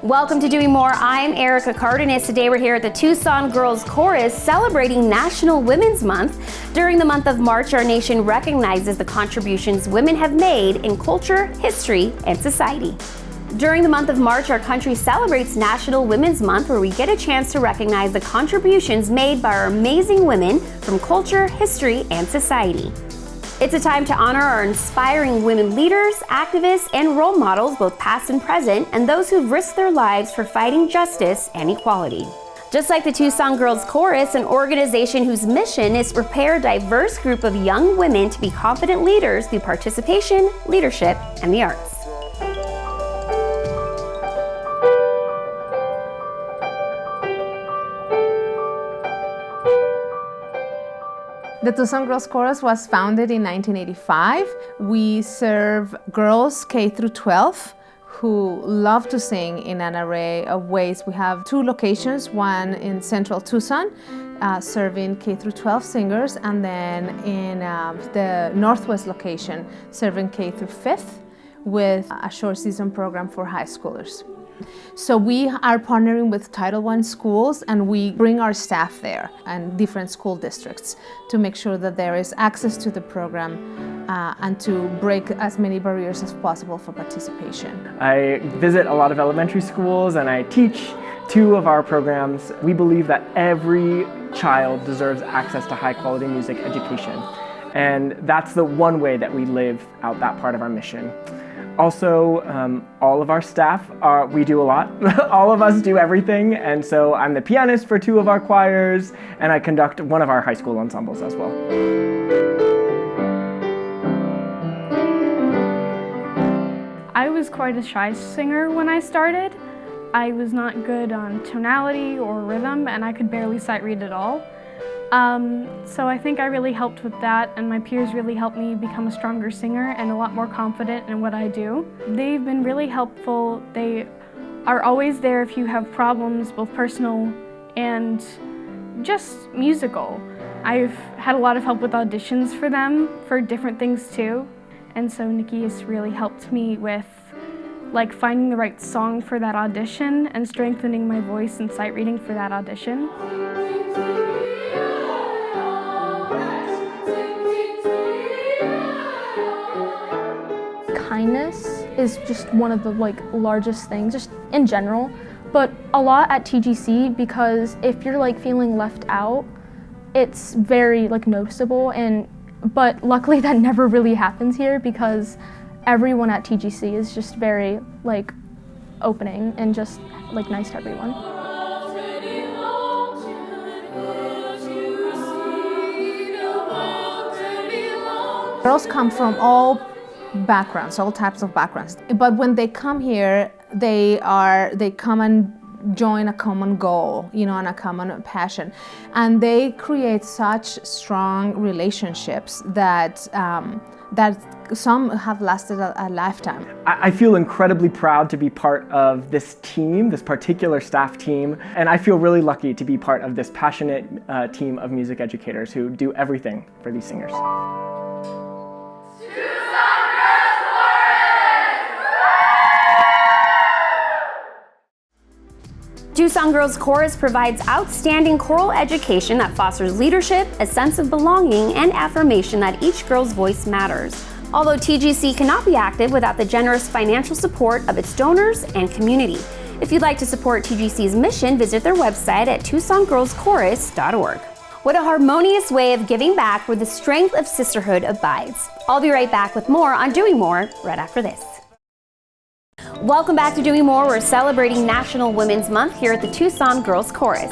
Welcome to Doing More. I'm Erica Cardenas. Today we're here at the Tucson Girls Chorus celebrating National Women's Month. During the month of March, our nation recognizes the contributions women have made in culture, history, and society. During the month of March, our country celebrates National Women's Month, where we get a chance to recognize the contributions made by our amazing women from culture, history, and society. It's a time to honor our inspiring women leaders, activists, and role models, both past and present, and those who've risked their lives for fighting justice and equality. Just like the Tucson Girls Chorus, an organization whose mission is to prepare a diverse group of young women to be confident leaders through participation, leadership, and the arts. The Tucson Girls Chorus was founded in 1985. We serve girls K through 12 who love to sing in an array of ways. We have two locations, one in central Tucson, serving K through 12 singers, and then in the northwest location, serving K through 5th with a short season program for high schoolers. So we are partnering with Title I schools, and we bring our staff there and different school districts to make sure that there is access to the program and to break as many barriers as possible for participation. I visit a lot of elementary schools and I teach two of our programs. We believe that every child deserves access to high quality music education, and that's the one way that we live out that part of our mission. Also, all of our staff, we do a lot. All of us do everything, and so I'm the pianist for two of our choirs, and I conduct one of our high school ensembles as well. I was quite a shy singer when I started. I was not good on tonality or rhythm, and I could barely sight read at all. So I think I really helped with that, and my peers really helped me become a stronger singer and a lot more confident in what I do. They've been really helpful. They are always there if you have problems, both personal and just musical. I've had a lot of help with auditions for them for different things too, and so Nikki has really helped me with finding the right song for that audition and strengthening my voice and sight reading for that audition. Kindness is just one of the largest things, just in general, but a lot at TGC, because if you're feeling left out, it's very noticeable, but luckily that never really happens here because everyone at TGC is just very opening and just nice to everyone. Girls come from all backgrounds, all types of backgrounds. But when they come here, they come and join a common goal, and a common passion. And they create such strong relationships that some have lasted a lifetime. I feel incredibly proud to be part of this team, this particular staff team, and I feel really lucky to be part of this passionate team of music educators who do everything for these singers. Tucson Girls Chorus provides outstanding choral education that fosters leadership, a sense of belonging, and affirmation that each girl's voice matters. Although TGC cannot be active without the generous financial support of its donors and community. If you'd like to support TGC's mission, visit their website at TucsonGirlsChorus.org. What a harmonious way of giving back where the strength of sisterhood abides. I'll be right back with more on Doing More right after this. Welcome back to Doing More. We're celebrating National Women's Month here at the Tucson Girls Chorus.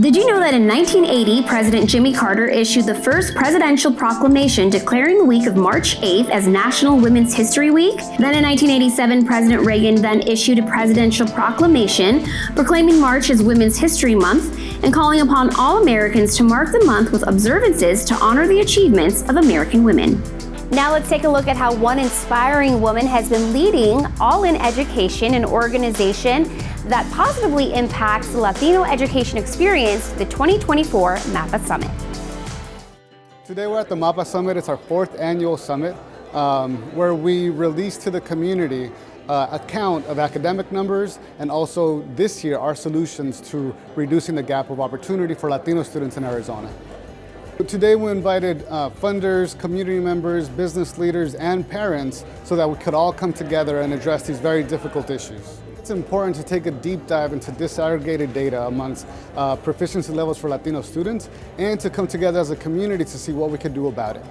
Did you know that in 1980, President Jimmy Carter issued the first presidential proclamation declaring the week of March 8th as National Women's History Week? Then in 1987, President Reagan then issued a presidential proclamation proclaiming March as Women's History Month and calling upon all Americans to mark the month with observances to honor the achievements of American women. Now let's take a look at how one inspiring woman has been leading All In Education, an organization that positively impacts the Latino education experience, the 2024 MAPA Summit. Today we're at the MAPA Summit. It's our 4th annual summit where we release to the community account of academic numbers and also this year our solutions to reducing the gap of opportunity for Latino students in Arizona. Today we invited funders, community members, business leaders, and parents so that we could all come together and address these very difficult issues. It's important to take a deep dive into disaggregated data amongst proficiency levels for Latino students and to come together as a community to see what we can do about it.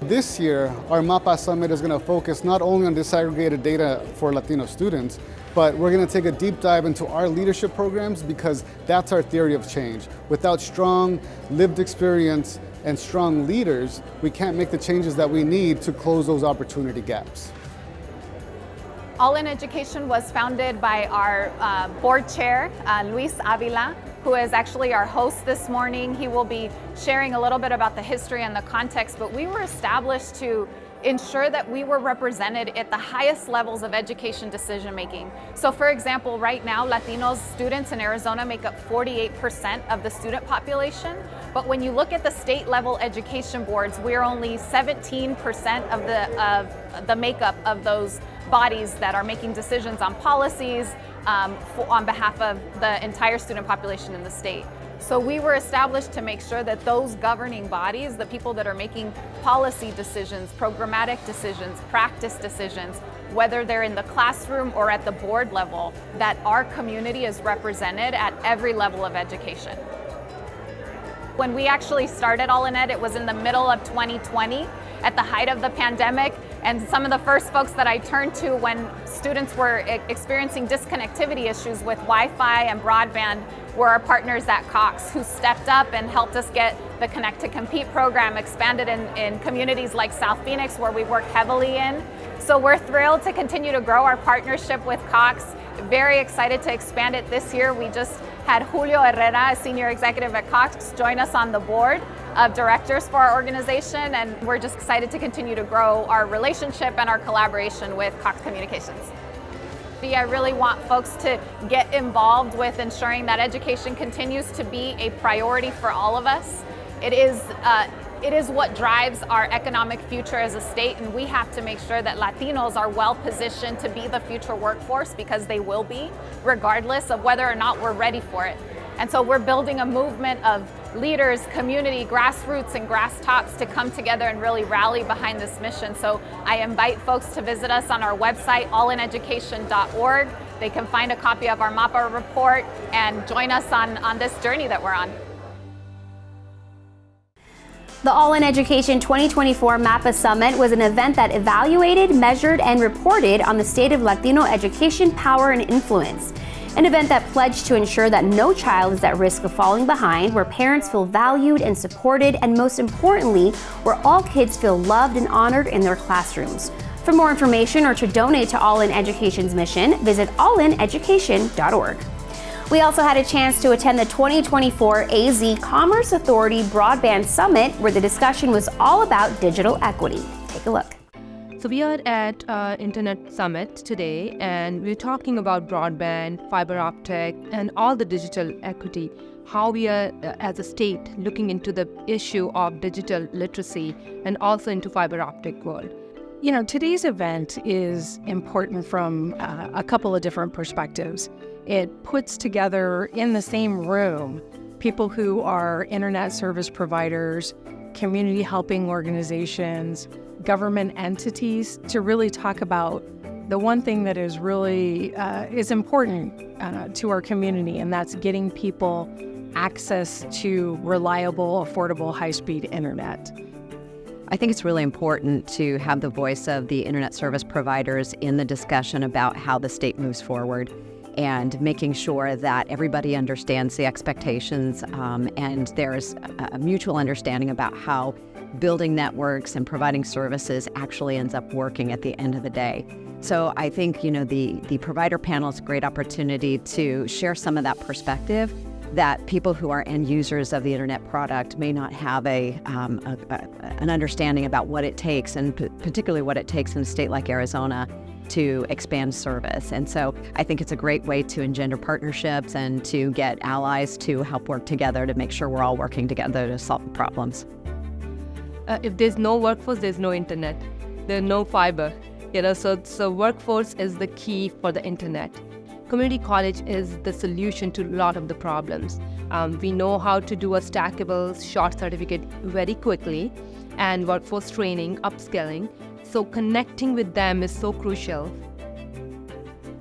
This year, our MAPA Summit is going to focus not only on disaggregated data for Latino students, but we're going to take a deep dive into our leadership programs because that's our theory of change. Without strong lived experience and strong leaders, we can't make the changes that we need to close those opportunity gaps. All in Education was founded by our board chair, Luis Avila, who is actually our host this morning. He will be sharing a little bit about the history and the context, but we were established to ensure that we were represented at the highest levels of education decision making. So for example, right now, Latino students in Arizona make up 48% of the student population, but when you look at the state level education boards, we're only 17% of the makeup of those bodies that are making decisions on policies on behalf of the entire student population in the state. So we were established to make sure that those governing bodies, the people that are making policy decisions, programmatic decisions, practice decisions, whether they're in the classroom or at the board level, that our community is represented at every level of education. When we actually started All in Ed, it was in the middle of 2020, at the height of the pandemic, and some of the first folks that I turned to when students were experiencing disconnectivity issues with Wi-Fi and broadband were our partners at Cox, who stepped up and helped us get the Connect to Compete program expanded in communities like South Phoenix, where we work heavily in. So we're thrilled to continue to grow our partnership with Cox. Very excited to expand it this year. We just had Julio Herrera, a senior executive at Cox, join us on the board of directors for our organization, and we're just excited to continue to grow our relationship and our collaboration with Cox Communications. I really want folks to get involved with ensuring that education continues to be a priority for all of us. It is what drives our economic future as a state, and we have to make sure that Latinos are well positioned to be the future workforce, because they will be, regardless of whether or not we're ready for it. And so we're building a movement of leaders, community, grassroots, and grass tops to come together and really rally behind this mission. So I invite folks to visit us on our website, allineducation.org. They can find a copy of our MAPA report and join us on this journey that we're on. The All in Education 2024 MAPA Summit was an event that evaluated, measured, and reported on the state of Latino education power and influence. An event that pledged to ensure that no child is at risk of falling behind, where parents feel valued and supported, and most importantly, where all kids feel loved and honored in their classrooms. For more information or to donate to All in Education's mission, visit allineducation.org. We also had a chance to attend the 2024 AZ Commerce Authority Broadband Summit, where the discussion was all about digital equity. Take a look. So we are at Internet Summit today, and we're talking about broadband, fiber optic, and all the digital equity, how we are, as a state, looking into the issue of digital literacy and also into fiber optic world. You know, today's event is important from a couple of different perspectives. It puts together in the same room people who are internet service providers, community helping organizations, government entities, to really talk about the one thing that is really is important to our community, and that's getting people access to reliable, affordable, high-speed internet. I think it's really important to have the voice of the internet service providers in the discussion about how the state moves forward, and making sure that everybody understands the expectations and there's a mutual understanding about how building networks and providing services actually ends up working at the end of the day. So I think, you know, the provider panel is a great opportunity to share some of that perspective that people who are end users of the internet product may not have an understanding about what it takes, and particularly what it takes in a state like Arizona to expand service. And so I think it's a great way to engender partnerships and to get allies to help work together to make sure we're all working together to solve the problems. If there's no workforce, there's no internet, there's no fiber. So workforce is the key for the internet. Community college is the solution to a lot of the problems. We know how to do a stackable short certificate very quickly, and workforce training, upskilling. So connecting with them is so crucial.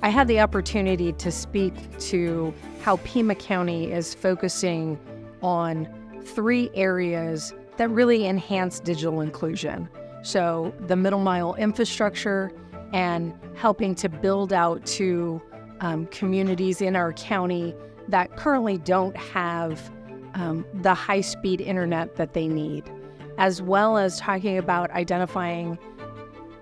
I had the opportunity to speak to how Pima County is focusing on 3 areas that really enhance digital inclusion. So the middle mile infrastructure and helping to build out to communities in our county that currently don't have the high-speed internet that they need, as well as talking about identifying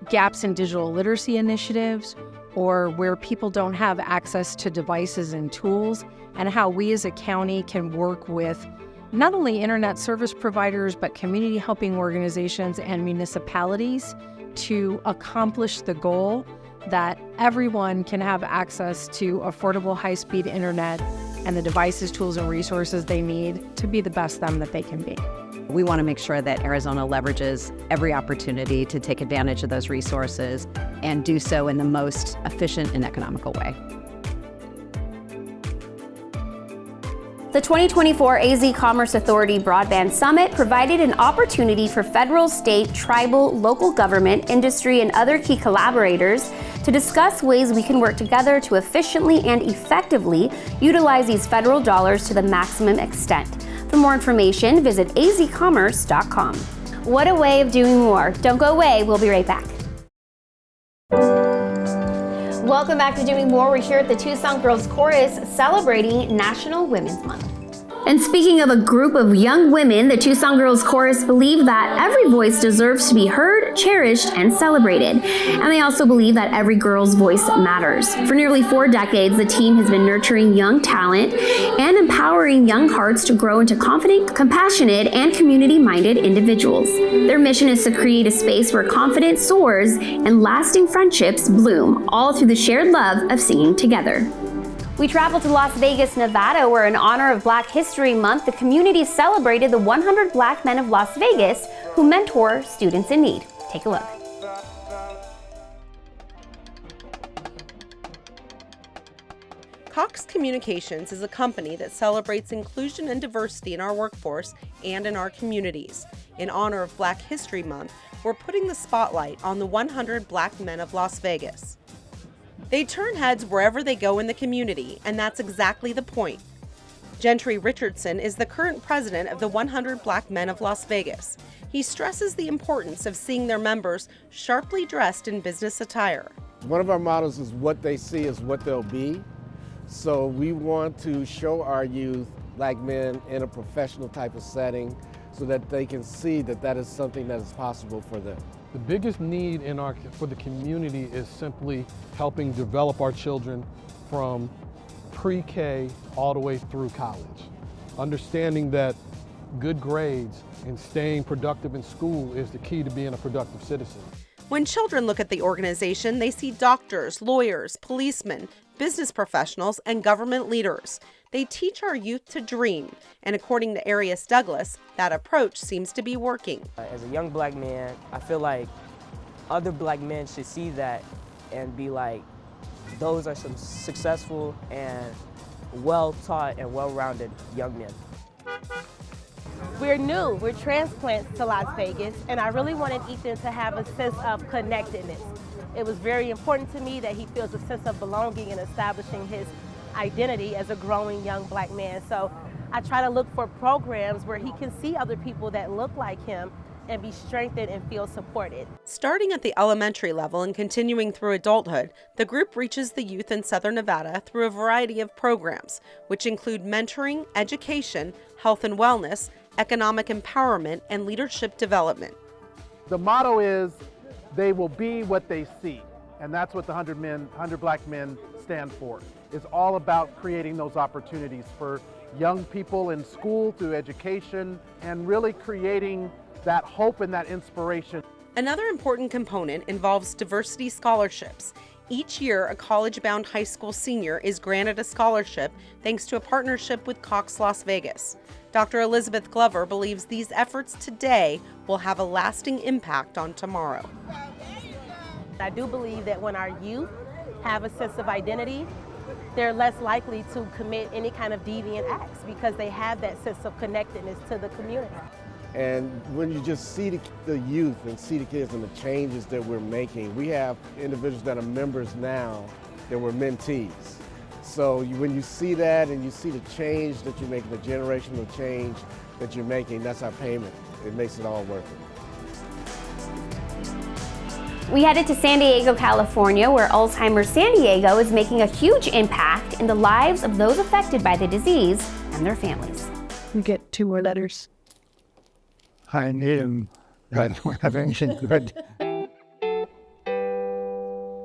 gaps in digital literacy initiatives or where people don't have access to devices and tools, and how we as a county can work with not only internet service providers, but community helping organizations and municipalities to accomplish the goal that everyone can have access to affordable high-speed internet and the devices, tools, and resources they need to be the best them that they can be. We want to make sure that Arizona leverages every opportunity to take advantage of those resources and do so in the most efficient and economical way. The 2024 AZ Commerce Authority Broadband Summit provided an opportunity for federal, state, tribal, local government, industry, and other key collaborators to discuss ways we can work together to efficiently and effectively utilize these federal dollars to the maximum extent. For more information, visit azcommerce.com. What a way of doing more. Don't go away, we'll be right back. Welcome back to Doing More. We're here at the Tucson Girls Chorus celebrating National Women's Month. And speaking of a group of young women, the Tucson Girls Chorus believe that every voice deserves to be heard, cherished, and celebrated. And they also believe that every girl's voice matters. For nearly 4 decades, the team has been nurturing young talent and empowering young hearts to grow into confident, compassionate, and community-minded individuals. Their mission is to create a space where confidence soars and lasting friendships bloom, all through the shared love of singing together. We traveled to Las Vegas, Nevada, where in honor of Black History Month, the community celebrated the 100 Black men of Las Vegas who mentor students in need. Take a look. Cox Communications is a company that celebrates inclusion and diversity in our workforce and in our communities. In honor of Black History Month, we're putting the spotlight on the 100 Black men of Las Vegas. They turn heads wherever they go in the community, and that's exactly the point. Gentry Richardson is the current president of the 100 Black Men of Las Vegas. He stresses the importance of seeing their members sharply dressed in business attire. One of our mottos is what they see is what they'll be. So we want to show our youth, Black men, in a professional type of setting so that they can see that that is something that is possible for them. The biggest need for the community is simply helping develop our children from pre-K all the way through college. Understanding that good grades and staying productive in school is the key to being a productive citizen. When children look at the organization, they see doctors, lawyers, policemen, business professionals, and government leaders. They teach our youth to dream, and according to Arias Douglas, that approach seems to be working. As a young Black man, I feel like other Black men should see that and be like, those are some successful and well-taught and well-rounded young men. We're new, we're transplants to Las Vegas, and I really wanted Ethan to have a sense of connectedness. It was very important to me that he feels a sense of belonging in establishing his identity as a growing young Black man. So I try to look for programs where he can see other people that look like him and be strengthened and feel supported. Starting at the elementary level and continuing through adulthood, the group reaches the youth in Southern Nevada through a variety of programs, which include mentoring, education, health and wellness, economic empowerment, and leadership development. The motto is, they will be what they see, and that's what the 100 Black men stand for. It's all about creating those opportunities for young people in school through education and really creating that hope and that inspiration. Another important component involves diversity scholarships. Each year, a college-bound high school senior is granted a scholarship thanks to a partnership with Cox Las Vegas. Dr. Elizabeth Glover believes these efforts today will have a lasting impact on tomorrow. I do believe that when our youth have a sense of identity, they're less likely to commit any kind of deviant acts because they have that sense of connectedness to the community. And when you just see the youth and see the kids and the changes that we're making, we have individuals that are members now that were mentees. So when you see that and you see the change that you're making, the generational change that you're making, that's our payment. It makes it all worth it. We headed to San Diego, California, where Alzheimer's San Diego is making a huge impact in the lives of those affected by the disease and their families. You get 2 more letters. I need them. I don't have anything good.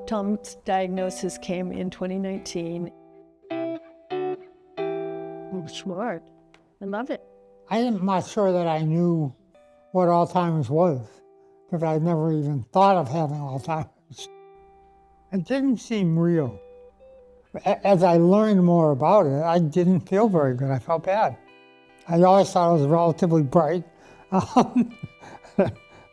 Tom's diagnosis came in 2019. Smart. I love it. I'm not sure that I knew what Alzheimer's was, because I'd never even thought of having Alzheimer's. It didn't seem real. As I learned more about it, I didn't feel very good. I felt bad. I always thought I was relatively bright, and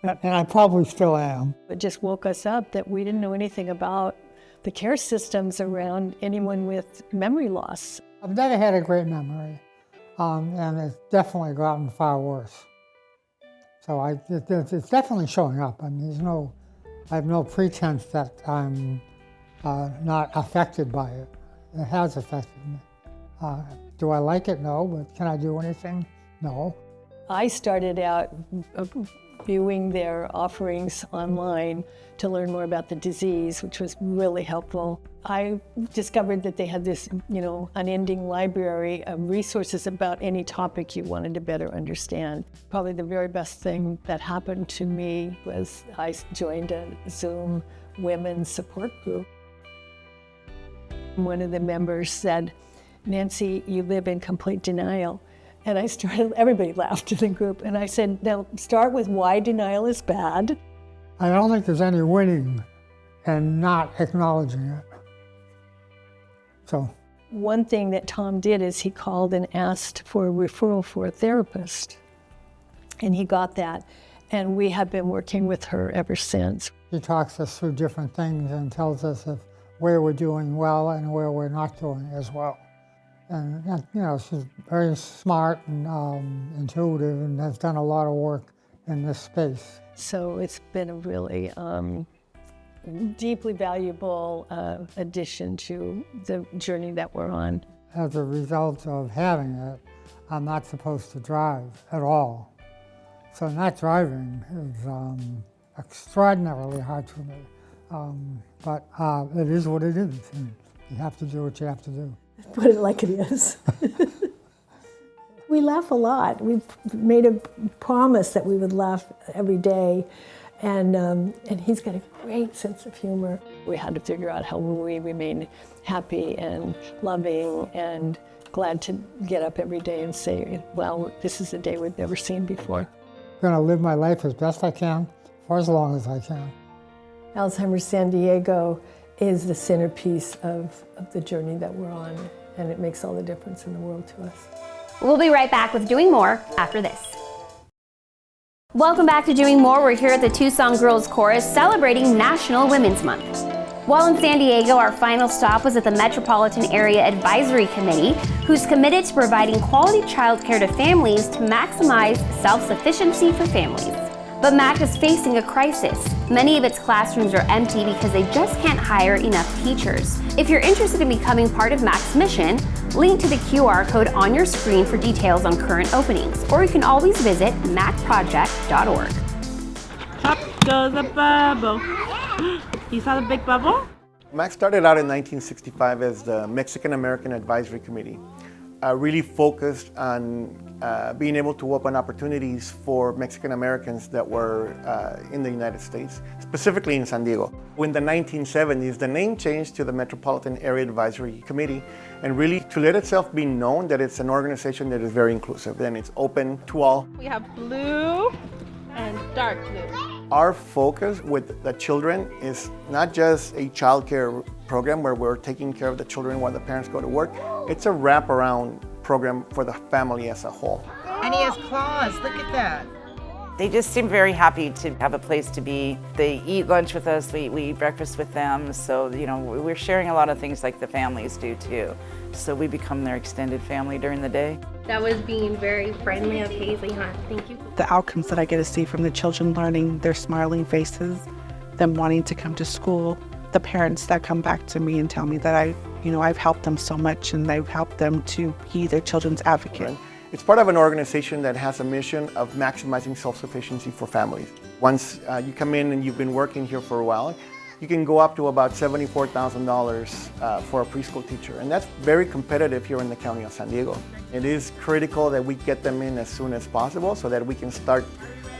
I probably still am. It just woke us up that we didn't know anything about the care systems around anyone with memory loss. I've never had a great memory, and it's definitely gotten far worse. So it's definitely showing up. I mean, I have no pretense that I'm not affected by it. It has affected me. Do I like it? No. But can I do anything? No. I started out viewing their offerings online to learn more about the disease, which was really helpful. I discovered that they had this, unending library of resources about any topic you wanted to better understand. Probably the very best thing that happened to me was I joined a Zoom women's support group. One of the members said, "Nancy, you live in complete denial." And everybody laughed in the group, and I said, now start with why denial is bad. I don't think there's any winning and not acknowledging it. So. One thing that Tom did is he called and asked for a referral for a therapist, and he got that, and we have been working with her ever since. She talks us through different things and tells us where we're doing well and where we're not doing as well. And she's very smart and intuitive and has done a lot of work in this space. So it's been a really deeply valuable addition to the journey that we're on. As a result of having it, I'm not supposed to drive at all. So not driving is extraordinarily hard for me. But it is what it is, and you have to do what you have to do. Put it like it is. We laugh a lot. We've made a promise that we would laugh every day, and he's got a great sense of humor. We had to figure out how we remain happy and loving and glad to get up every day and say, well, this is a day we've never seen before. I'm going to live my life as best I can for as long as I can. Alzheimer's San Diego is the centerpiece of the journey that we're on, and it makes all the difference in the world to us. We'll be right back with Doing More after this. Welcome back to Doing More. We're here at the Tucson Girls Chorus celebrating National Women's Month. While in San Diego, our final stop was at the Metropolitan Area Advisory Committee, who's committed to providing quality childcare to families to maximize self-sufficiency for families. But MAC is facing a crisis. Many of its classrooms are empty because they just can't hire enough teachers. If you're interested in becoming part of MAC's mission, link to the QR code on your screen for details on current openings, or you can always visit macproject.org. Up goes a bubble. You saw the big bubble? MAC started out in 1965 as the Mexican American Advisory Committee, really focused on being able to open opportunities for Mexican Americans that were in the United States, specifically in San Diego. In the 1970s, the name changed to the Metropolitan Area Advisory Committee, and really to let itself be known that it's an organization that is very inclusive and it's open to all. We have blue and dark blue. Our focus with the children is not just a child care program where we're taking care of the children while the parents go to work. It's a wraparound program for the family as a whole. And he has claws, look at that. They just seem very happy to have a place to be. They eat lunch with us, we eat breakfast with them, so we're sharing a lot of things like the families do too. So we become their extended family during the day. That was being very friendly of Paisley Hunt. Thank you. The outcomes that I get to see from the children learning, their smiling faces, them wanting to come to school, the parents that come back to me and tell me that I've helped them so much and I've helped them to be their children's advocate. Right. It's part of an organization that has a mission of maximizing self-sufficiency for families. Once you come in and you've been working here for a while, you can go up to about $74,000 for a preschool teacher, and that's very competitive here in the county of San Diego. It is critical that we get them in as soon as possible so that we can start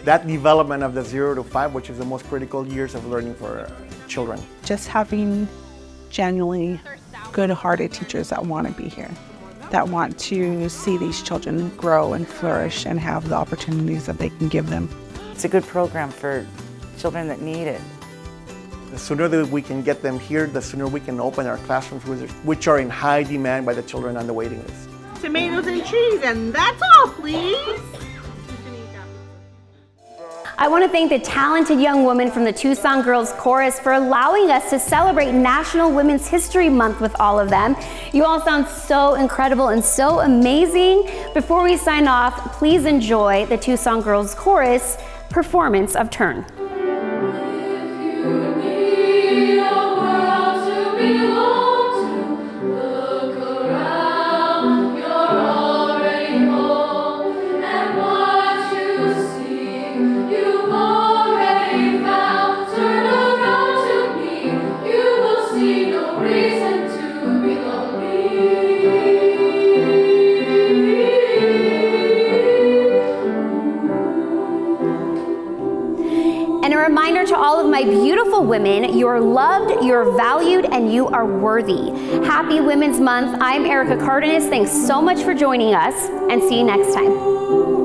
that development of the 0 to 5, which is the most critical years of learning for children. Just having genuinely good-hearted teachers that want to be here, that want to see these children grow and flourish and have the opportunities that they can give them. It's a good program for children that need it. The sooner that we can get them here, the sooner we can open our classrooms, which are in high demand by the children on the waiting list. Tomatoes and cheese, and that's all, please. I want to thank the talented young women from the Tucson Girls Chorus for allowing us to celebrate National Women's History Month with all of them. You all sound so incredible and so amazing. Before we sign off, please enjoy the Tucson Girls Chorus performance of Turn. And a reminder to all of my beautiful women, you're loved, you're valued, and you are worthy. Happy Women's Month. I'm Erica Cardenas. Thanks so much for joining us, and see you next time.